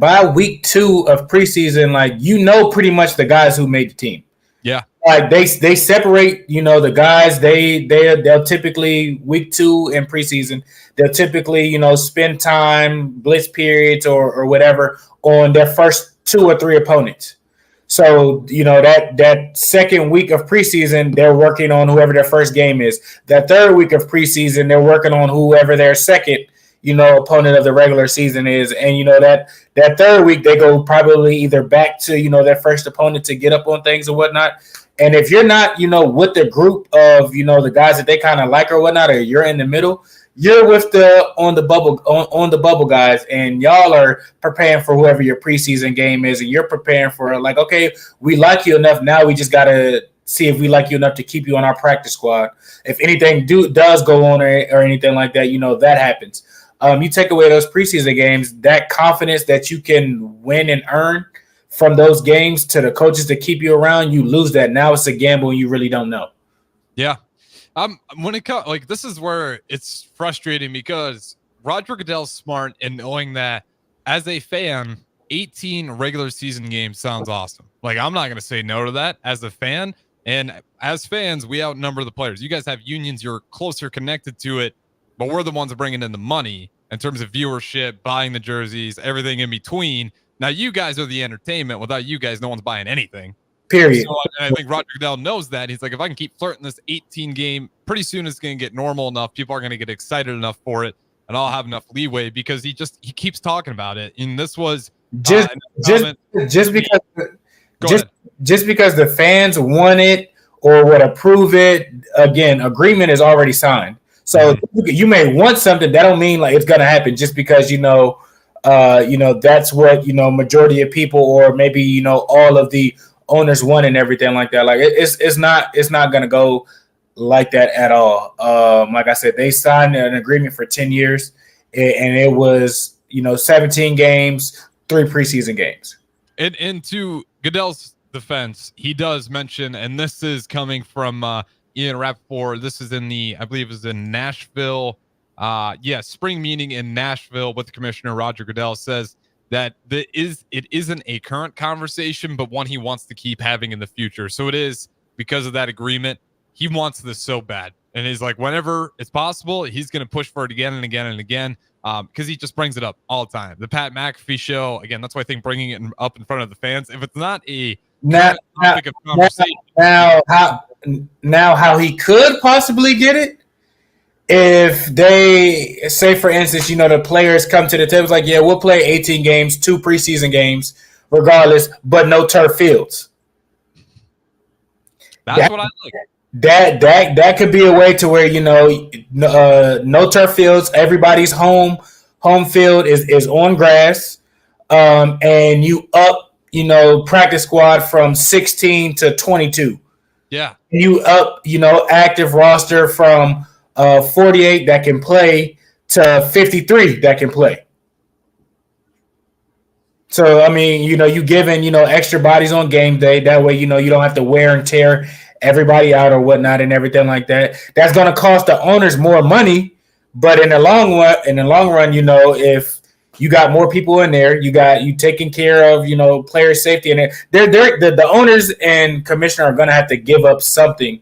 By week 2 of preseason, pretty much the guys who made the team. Yeah. They separate, the guys, they'll typically week 2 in preseason, they'll typically, spend time, blitz periods or whatever on their first 2 or 3 opponents. So, that second week of preseason, they're working on whoever their first game is. That third week of preseason, they're working on whoever their second, opponent of the regular season is. And, that third week, they go probably either back to, their first opponent to get up on things or whatnot. And if you're not, with the group of, the guys that they kind of like or whatnot, or you're in the middle, you're with the on the bubble guys, and y'all are preparing for whoever your preseason game is, and you're preparing for okay, we like you enough. Now we just gotta see if we like you enough to keep you on our practice squad. If anything does go on or anything like that, that happens. You take away those preseason games, that confidence that you can win and earn from those games to the coaches to keep you around, you lose that. Now it's a gamble and you really don't know. Yeah. When it comes, this is where it's frustrating because Roger Goodell's smart in knowing that as a fan, 18 regular season games sounds awesome. I'm not going to say no to that as a fan. And as fans, we outnumber the players. You guys have unions. You're closer connected to it, but we're the ones bringing in the money in terms of viewership, buying the jerseys, everything in between. Now, you guys are the entertainment. Without you guys, no one's buying anything. Period. So, and I think Roger Goodell knows that. He's like, if I can keep flirting this 18 game, pretty soon it's going to get normal enough. People are going to get excited enough for it, and I'll have enough leeway because he keeps talking about it. And this was just because the fans want it or would approve it. Again, agreement is already signed. So you may want something that don't mean it's going to happen just because that's what majority of people or maybe all of the owners want and everything like that. It's not gonna go like that at all. Like I said, they signed an agreement for 10 years and it was 17 games, 3 preseason games. And to Goodell's defense, he does mention, and this is coming from Ian Rappaport, this is I believe it was in Nashville, spring meeting in Nashville with the commissioner. Roger Goodell says that it isn't a current conversation, but one he wants to keep having in the future. So it is because of that agreement. He wants this so bad. And he's like, whenever it's possible, he's going to push for it again and again and again because he just brings it up all the time. The Pat McAfee show, again, that's why I think bringing it up in front of the fans, if it's not a topic of conversation. Now how he could possibly get it, if they say, for instance, the players come to the table, it's like, yeah, we'll play 18 games, 2 preseason games, regardless, but no turf fields. That's what I like. That could be a way to where no turf fields. Everybody's home field is on grass, and you up practice squad from 16 to 22. Yeah, you up active roster from 48 that can play to 53 that can play. So, I mean, you giving, extra bodies on game day. That way, you don't have to wear and tear everybody out or whatnot and everything like that. That's going to cost the owners more money. But in the long run, if you got more people in there, you taking care of, player safety, and the owners and commissioner are going to have to give up something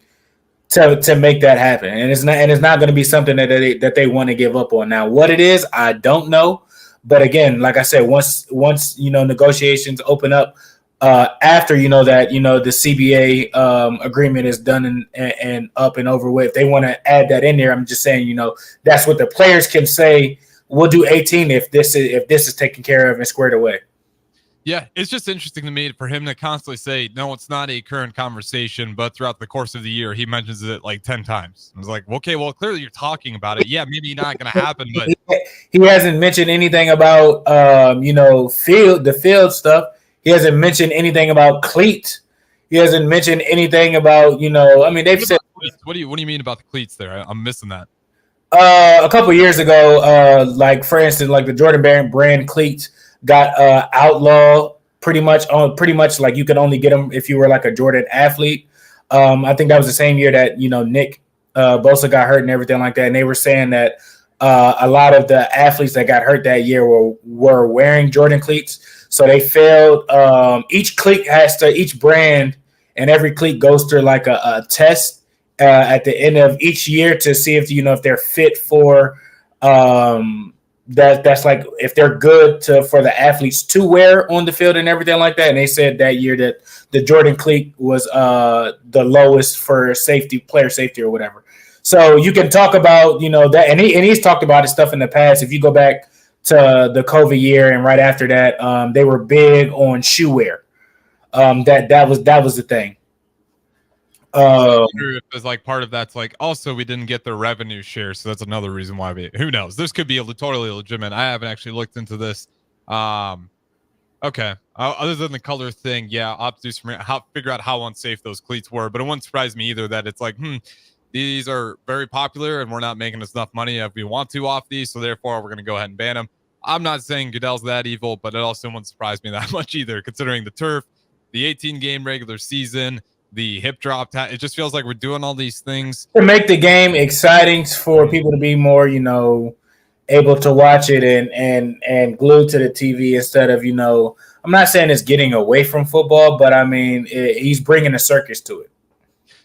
to make that happen. And it's not going to be something that they want to give up on. Now, what it is, I don't know. But again, like I said, once negotiations open up after the CBA agreement is done and up and over with, they want to add that in there. I'm just saying, that's what the players can say. We'll do 18 if this is taken care of and squared away. Yeah, it's just interesting to me for him to constantly say, no, it's not a current conversation, but throughout the course of the year, he mentions it like 10 times. I was like, okay, well, clearly you're talking about it. Yeah, maybe not going to happen, but he hasn't mentioned anything about, the field stuff. He hasn't mentioned anything about cleats. He hasn't mentioned anything about, they've said. What do you mean about the cleats there? I'm missing that. A couple years ago, like for instance, like the Jordan brand cleats got outlawed pretty much like you could only get them if you were like a Jordan athlete. I think that was the same year that Nick Bosa got hurt and everything like that, and they were saying that a lot of the athletes that got hurt that year were wearing Jordan cleats, so they failed. Each brand and every cleat goes through like a test at the end of each year to see if if they're fit for that's like if they're good for the athletes to wear on the field and everything like that. And they said that year that the Jordan cleat was the lowest for player safety or whatever. So you can talk about that, and he's talked about his stuff in the past. If you go back to the COVID year and right after that, they were big on shoe wear. That was the thing. If there's like part of that's like also we didn't get the revenue share, so that's another reason why who knows, this could be totally legitimate. I haven't actually looked into this. Okay, other than the color thing, yeah, I'll have to do figure out how unsafe those cleats were, but it wouldn't surprise me either that it's like these are very popular and we're not making us enough money if we want to off these, so therefore we're going to go ahead and ban them. I'm not saying Goodell's that evil, but it also wouldn't surprise me that much either, considering the turf, the 18 game regular season, the hip drop. It just feels like we're doing all these things to make the game exciting for people to be more, able to watch it and glued to the TV instead of, I'm not saying it's getting away from football, but I mean, he's bringing a circus to it.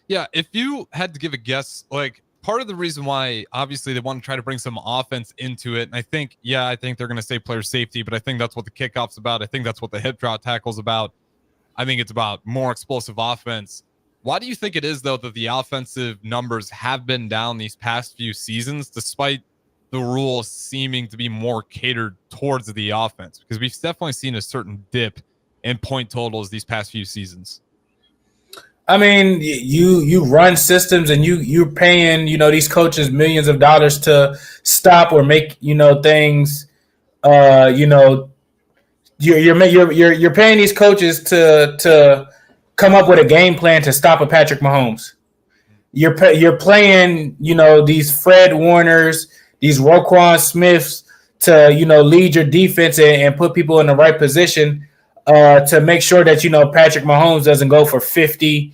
Yeah. If you had to give a guess, like part of the reason why obviously they want to try to bring some offense into it. And I think they're going to say player safety, but I think that's what the kickoff's about. I think that's what the hip drop tackle's about. I think it's about more explosive offense. Why do you think it is, though, that the offensive numbers have been down these past few seasons, despite the rules seeming to be more catered towards the offense? Because we've definitely seen a certain dip in point totals these past few seasons. I mean, you run systems and you're paying, these coaches millions of dollars to stop or make, things, You're paying these coaches to come up with a game plan to stop a Patrick Mahomes. You're playing these Fred Warners, these Roquan Smiths to lead your defense and put people in the right position to make sure that Patrick Mahomes doesn't go for 50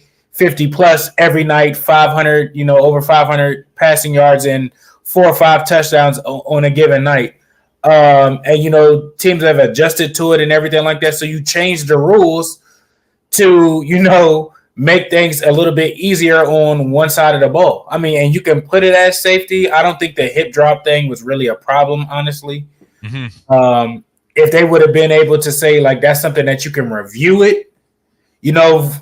plus every night, 500 over 500 passing yards and 4 or 5 touchdowns on a given night. And teams have adjusted to it and everything like that. So you change the rules to make things a little bit easier on one side of the ball. I mean, and you can put it as safety. I don't think the hip drop thing was really a problem, honestly. Mm-hmm. If they would have been able to say like that's something that you can review it,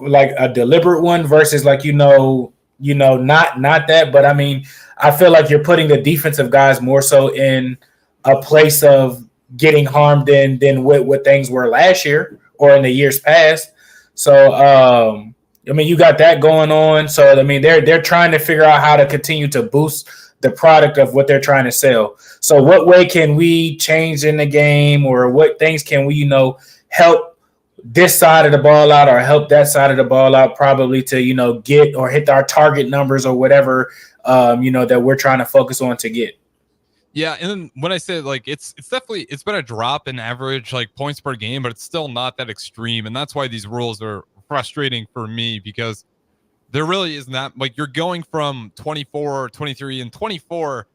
like a deliberate one versus like not that. But I mean, I feel like you're putting the defensive guys more so in a place of getting harmed than what things were last year or in the years past. So, I mean, you got that going on. So, I mean, they're trying to figure out how to continue to boost the product of what they're trying to sell. So what way can we change in the game, or what things can we, help this side of the ball out or help that side of the ball out, probably to, get or hit our target numbers or whatever, that we're trying to focus on to get. Yeah, and then when I say like it's been a drop in average like points per game, but it's still not that extreme, and that's why these rules are frustrating for me because there really isn't that like you're going from 24, 23, and 24.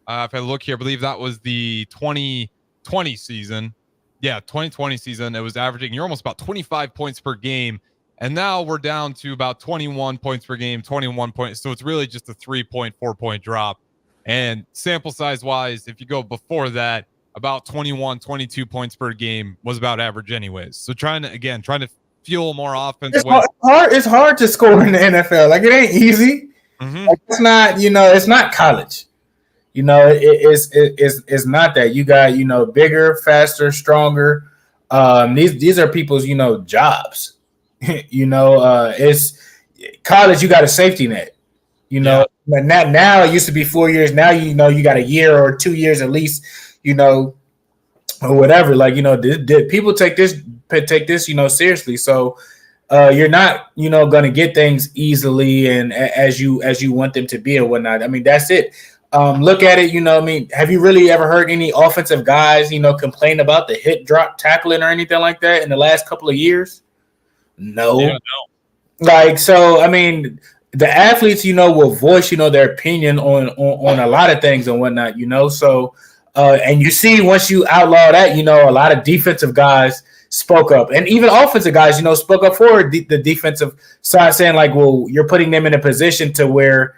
If I look here, I believe that was the 2020 season. Yeah, 2020 season. It was averaging you're almost about 25 points per game, and now we're down to about 21 points per game, 21 points. So it's really just a 3.4 point drop. And sample size wise, if you go before that, about 21, 22 points per game was about average anyways. So trying to fuel more offense. It's hard to score in the NFL. Like, it ain't easy. Like, it's not, it's not college. It's not that. You got, bigger, faster, stronger. These are people's, jobs. It's college, you got a safety net. But now it used to be 4 years. Now you got a year or 2 years at least, or whatever. Like, did people take this seriously? So you're not gonna get things easily and as you want them to be or whatnot. I mean, that's it. Look at it. Have you really ever heard any offensive guys complain about the hip drop tackling or anything like that in the last couple of years? No. Yeah, no. Like, so the athletes, will voice, their opinion on a lot of things and whatnot, So, and you see, once you outlaw that, a lot of defensive guys spoke up, and even offensive guys, spoke up for the defensive side, saying like, well, you're putting them in a position to where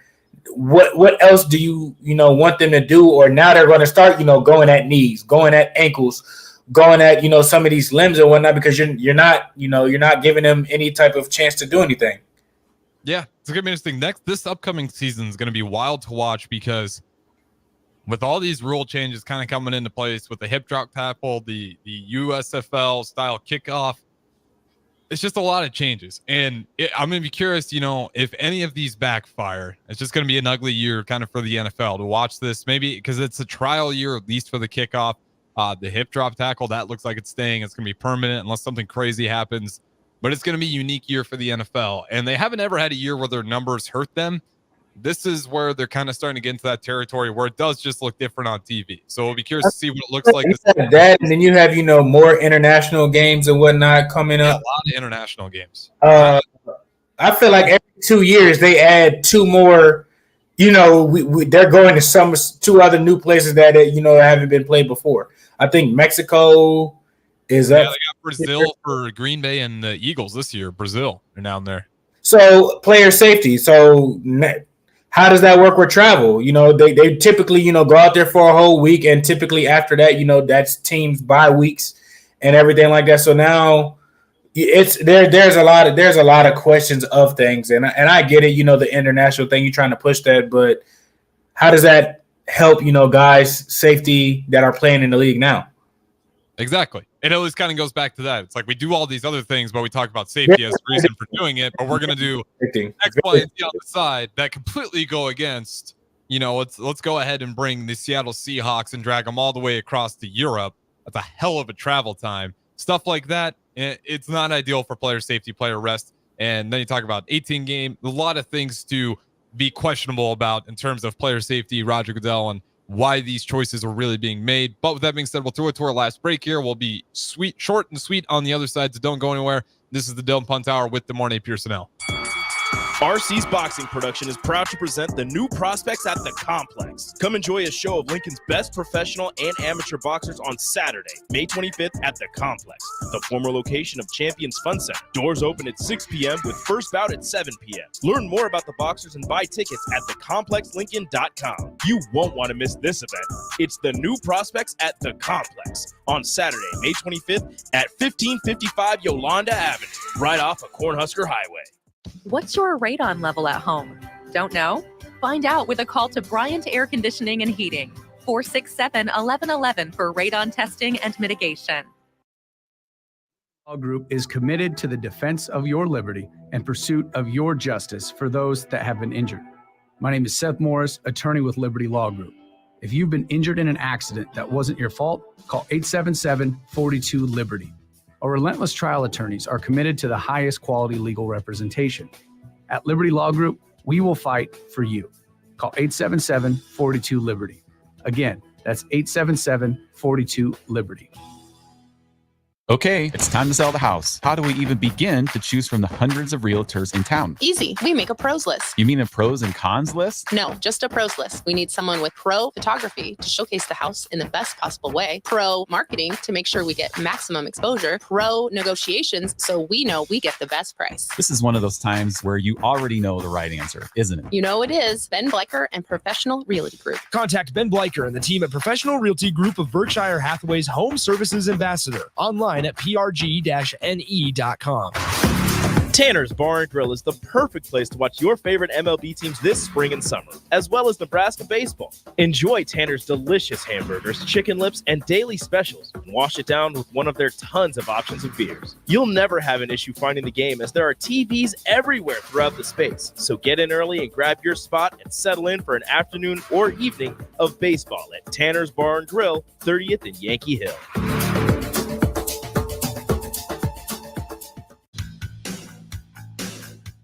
what else do you want them to do? Or now they're going to start, going at knees, going at ankles, going at, some of these limbs and whatnot, because you're not giving them any type of chance to do anything. Yeah, it's gonna be interesting. This upcoming season is gonna be wild to watch because with all these rule changes kind of coming into place with the hip drop tackle, the USFL style kickoff, it's just a lot of changes. And I'm gonna be curious, if any of these backfire. It's just gonna be an ugly year kind of for the NFL to watch this, maybe because it's a trial year at least for the kickoff. The hip drop tackle, that looks like it's staying. It's gonna be permanent unless something crazy happens. But it's going to be a unique year for the NFL. And they haven't ever had a year where their numbers hurt them. This is where they're kind of starting to get into that territory where it does just look different on TV. So we'll be curious to see what it looks like. That, and then you have, more international games and whatnot coming up. A lot of international games. I feel like every 2 years they add two more. They're going to two other new places that haven't been played before. I think Mexico is up. Yeah, they got Brazil for Green Bay and the Eagles this year. Brazil, they're down there. So player safety. So how does that work with travel? They typically go out there for a whole week, and typically after that, that's teams bye weeks and everything like that. So now it's there's a lot of questions of things, and I get it. The international thing, you're trying to push that, but how does that help guys' safety that are playing in the league now? Exactly. It always kind of goes back to that. It's like we do all these other things, but we talk about safety as the reason for doing it. But we're going to do X, Y, and Z on the side that completely go against, let's go ahead and bring the Seattle Seahawks and drag them all the way across to Europe. That's a hell of a travel time. Stuff like that, it's not ideal for player safety, player rest. And then you talk about 18 game, a lot of things to be questionable about in terms of player safety, Roger Goodell, and why these choices are really being made. But with that being said, we'll throw it to our last break here. We'll be short and sweet on the other side, so don't go anywhere. This is the Don't Punt Hour with Demarnay Pierson-El. RC's boxing production is proud to present the new prospects at the Complex. Come enjoy a show of Lincoln's best professional and amateur boxers on Saturday, May 25th at the Complex, the former location of Champions Fun Center. Doors open at 6 p.m. with first bout at 7 p.m. Learn more about the boxers and buy tickets at thecomplexlincoln.com. You won't want to miss this event. It's the new prospects at the Complex on Saturday, May 25th at 1555 Yolanda Avenue, right off of Cornhusker Highway. What's your radon level at home? Don't know? Find out with a call to Bryant Air Conditioning and Heating, 467-1111 for radon testing and mitigation. Law Group is committed to the defense of your liberty and pursuit of your justice for those that have been injured. My name is Seth Morris, attorney with Liberty Law Group. If you've been injured in an accident that wasn't your fault, call 877-42-LIBERTY. Our relentless trial attorneys are committed to the highest quality legal representation. At Liberty Law Group, we will fight for you. Call 877-42-LIBERTY. Again, That's 877-42-LIBERTY. Okay, it's time to sell the house. How do we even begin to choose from the hundreds of realtors in town? Easy. We make a pros list. You mean a pros and cons list? No, just a pros list. We need someone with pro photography to showcase the house in the best possible way, pro marketing to make sure we get maximum exposure, pro negotiations so we know we get the best price. This is one of those times where you already know the right answer, isn't it? You know it is. Ben Bleicher and Professional Realty Group. Contact Ben Bleicher and the team at Professional Realty Group of Berkshire Hathaway's Home Services Ambassador. Online at prg-ne.com. Tanner's Bar and Grill is the perfect place to watch your favorite MLB teams this spring and summer, as well as Nebraska baseball. Enjoy Tanner's delicious hamburgers, chicken lips, and daily specials, and wash it down with one of their tons of options of beers. You'll never have an issue finding the game, as there are TVs everywhere throughout the space. So get in early and grab your spot and settle in for an afternoon or evening of baseball at Tanner's Bar and Grill, 30th and Yankee Hill.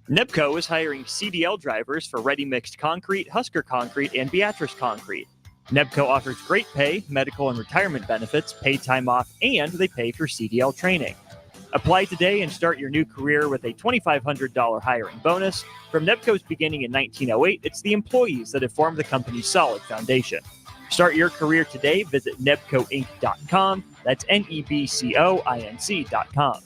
Nebco is hiring CDL drivers for ready mixed concrete, Husker concrete, and Beatrice concrete. Nebco offers great pay, medical and retirement benefits, paid time off, and they pay for CDL training. Apply today and start your new career with a $2,500 hiring bonus. From Nebco's beginning in 1908, it's the employees that have formed the company's solid foundation. Start your career today. Visit nebcoinc.com. That's NEBCOINC.com.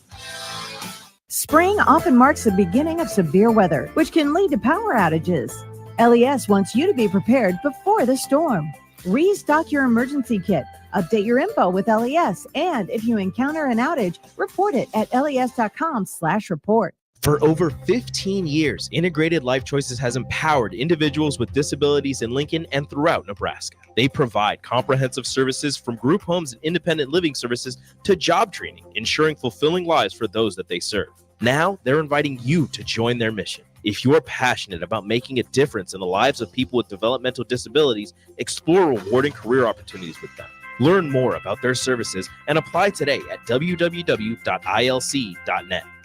Spring often marks the beginning of severe weather, which can lead to power outages. LES wants you to be prepared before the storm. Restock your emergency kit, update your info with LES, and if you encounter an outage, report it at les.com/report. For over 15 years, Integrated Life Choices has empowered individuals with disabilities in Lincoln and throughout Nebraska. They provide comprehensive services from group homes and independent living services to job training, ensuring fulfilling lives for those that they serve. Now, they're inviting you to join their mission. If you're passionate about making a difference in the lives of people with developmental disabilities, explore rewarding career opportunities with them. Learn more about their services and apply today at www.ilc.net.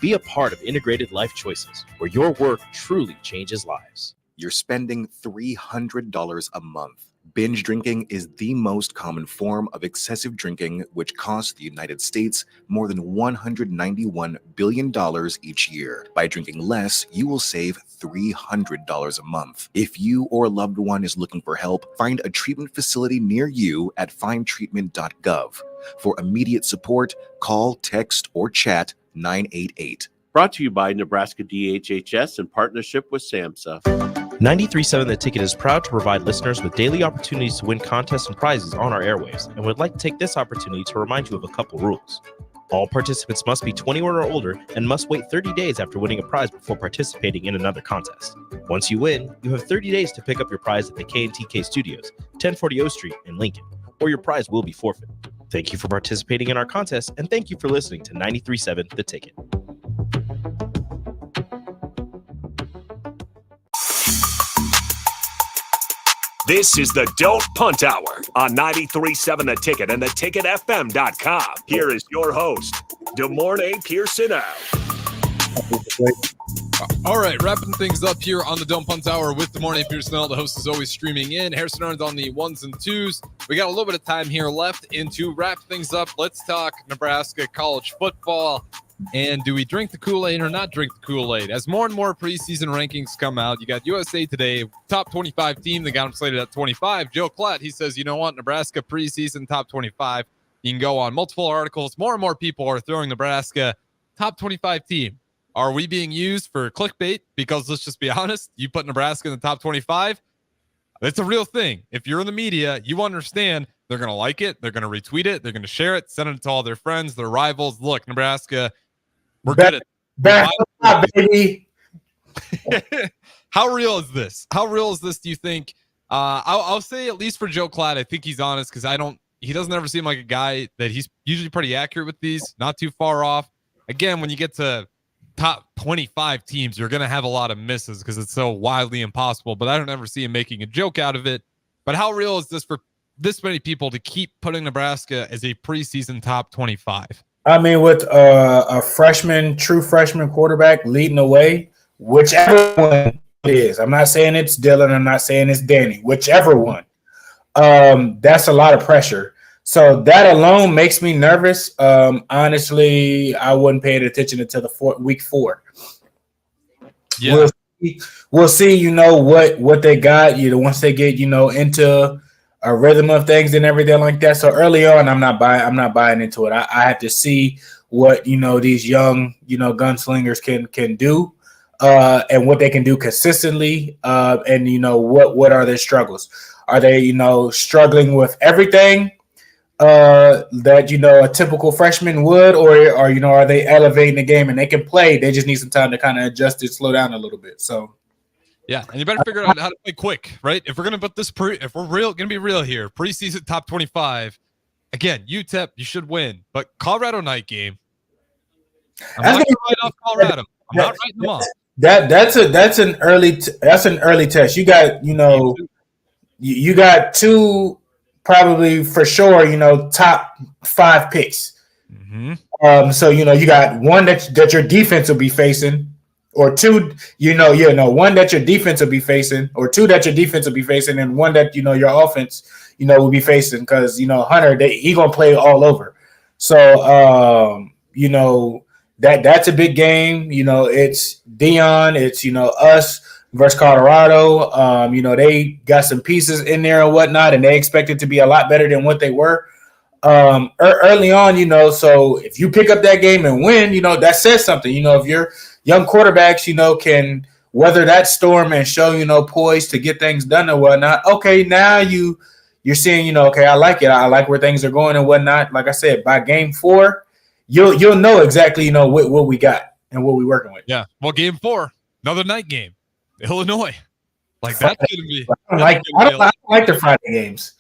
Be a part of Integrated Life Choices, where your work truly changes lives. You're spending $300 a month. Binge drinking is the most common form of excessive drinking, which costs the United States more than $191 billion each year. By drinking less, you will save $300 a month. If you or a loved one is looking for help, find a treatment facility near you at findtreatment.gov. For immediate support, call, text, or chat 988. Brought to you by Nebraska DHHS in partnership with SAMHSA. 93.7 The Ticket is proud to provide listeners with daily opportunities to win contests and prizes on our airwaves, and would like to take this opportunity to remind you of a couple rules. All participants must be 21 or older and must wait 30 days after winning a prize before participating in another contest. Once you win, you have 30 days to pick up your prize at the K&TK Studios, 1040 O Street in Lincoln, or your prize will be forfeited. Thank you for participating in our contest, and thank you for listening to 93.7 The Ticket. This is the Don't Punt Hour on 93.7 The Ticket and theticketfm.com. Here is your host, DeMornay Pierson-El. All right, wrapping things up here on the Don't Punt Hour with DeMornay Pierson-El. The host is always streaming in. Harrison Arns on the ones and twos. We got a little bit of time here left, and to wrap things up, let's talk Nebraska college football. And do we drink the Kool-Aid or not drink the Kool-Aid? As more and more preseason rankings come out, you got USA Today, top 25 team. They got them slated at 25. Joe Klatt, he says, you know what, Nebraska preseason top 25. You can go on multiple articles. More and more people are throwing Nebraska top 25 team. Are we being used for clickbait? Because let's just be honest, you put Nebraska in the top 25, it's a real thing. If you're in the media, you understand they're going to like it. They're going to retweet it. They're going to share it, send it to all their friends, their rivals. Look, Nebraska, we're good at baby. How real is this? How real is this, do you think? I'll say, at least for Joe Klatt, I think he's honest, because he doesn't ever seem like a guy that he's usually pretty accurate with these, not too far off. Again, when you get to top 25 teams, you're going to have a lot of misses because it's so wildly impossible, but I don't ever see him making a joke out of it. But how real is this for this many people to keep putting Nebraska as a preseason top 25? I mean, with a true freshman quarterback leading the way, whichever one it is. I'm not saying it's Dylan. I'm not saying it's Danny. Whichever one. that's a lot of pressure. So that alone makes me nervous. Honestly, I wouldn't pay attention until week 4. Yeah. We'll see, what they got, once they get, into a rhythm of things and everything like that. So early on, I'm not buying into it. I have to see what, these young, gunslingers can do, and what they can do consistently. And, what are their struggles? Are they, struggling with everything that, a typical freshman would, or are they elevating the game and they can play? They just need some time to kind of adjust it, slow down a little bit. So, yeah, and you better figure out how to play quick, right? If we're gonna put this if we're gonna be real here, preseason top 25. Again, UTEP, you should win, but Colorado night game. I'm not gonna write off Colorado. I'm not writing them off. That's an early test. You got you got 2 probably for sure top 5 picks. Mm-hmm. So you got one that your defense will be facing, or 2 one that your defense will be facing, or 2 that your defense will be facing, and one that your offense will be facing, because Hunter he gonna play all over. So that's a big game. It's Dion, it's us versus Colorado. They got some pieces in there and whatnot, and they expect it to be a lot better than what they were early on. So if you pick up that game and win, that says something. If your young quarterbacks, can weather that storm and show, poised to get things done and whatnot. Okay, now you're seeing, okay, I like it. I like where things are going and whatnot. Like I said, by game 4, you'll know exactly, what we got and what we're working with. Yeah. Well, game 4, another night game. Illinois. Like, that's going to be. I don't like the Friday games.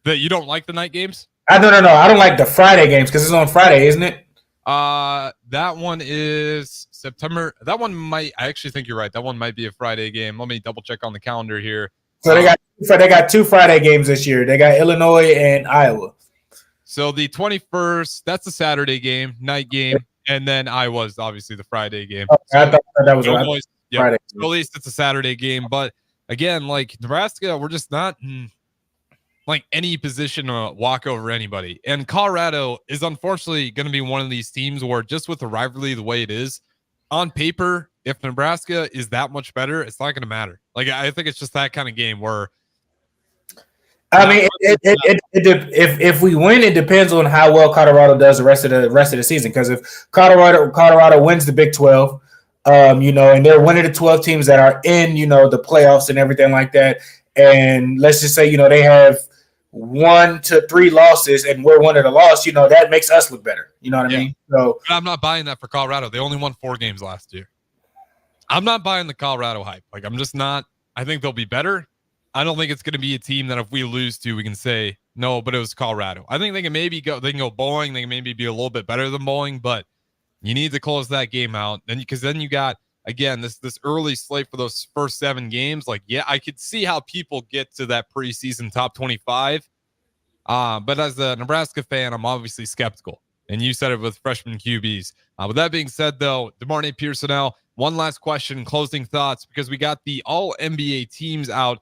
That you don't like the night games? No. I don't like the Friday games because it's on Friday, isn't it? That one is September. That one I actually think you're right. That one might be a Friday game. Let me double check on the calendar here. So they got 2 Friday games this year. They got Illinois and Iowa. So the 21st, that's a Saturday game, night game, and then Iowa's obviously the Friday game. Okay, I thought that was Illinois, Friday. So at least it's a Saturday game. But again, like Nebraska, we're just not in like any position to walk over anybody. And Colorado is unfortunately going to be one of these teams where, just with the rivalry the way it is, on paper, if Nebraska is that much better, it's not going to matter. Like, I think it's just that kind of game where. I mean, if we win, it depends on how well Colorado does the rest of the season. Because if Colorado wins the Big 12, and they're one of the 12 teams that are in, the playoffs and everything like that, and let's just say, they have 1 to 3 losses, and we're one of the lost, that makes us look better. You know what I mean? So, but I'm not buying that for Colorado. They only won 4 games last year. I'm not buying the Colorado hype. Like, I'm just not. I think they'll be better. I don't think it's going to be a team that if we lose to, we can say, no, but it was Colorado. I think they can go bowling. They can maybe be a little bit better than bowling, but you need to close that game out. Because then you got, again, this early slate for those first 7 games. Like, yeah, I could see how people get to that preseason top 25. But as a Nebraska fan, I'm obviously skeptical. And you said it with freshman QBs. With that being said, though, DeMarne Pierson-El, one last question, closing thoughts, because we got the All-NBA teams out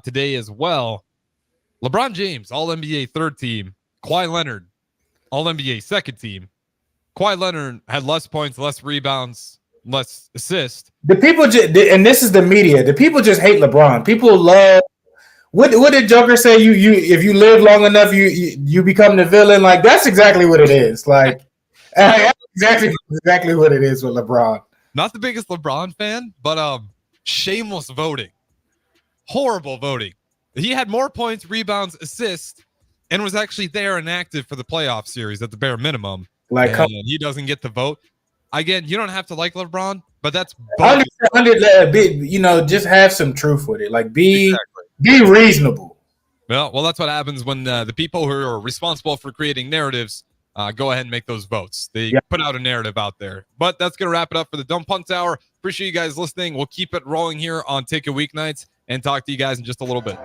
today as well. LeBron James, All-NBA third team. Kawhi Leonard, All-NBA second team. Kawhi Leonard had less points, less rebounds, less assists. The people and this is the media. The people just hate LeBron. People love. What did Joker say? You if you live long enough, you become the villain. Like, that's exactly what it is. Like, exactly what it is with LeBron. Not the biggest LeBron fan, but shameless voting, horrible voting. He had more points, rebounds, assists, and was actually there and active for the playoff series at the bare minimum. Like, and he doesn't get the vote. Again, you don't have to like LeBron, but that's just have some truth with it. Like, be reasonable. Well, that's what happens when the people who are responsible for creating narratives go ahead and make those votes. They put out a narrative out there. But that's going to wrap it up for the Dumb Punt Hour. Appreciate you guys listening. We'll keep it rolling here on Take It Weeknights and talk to you guys in just a little bit.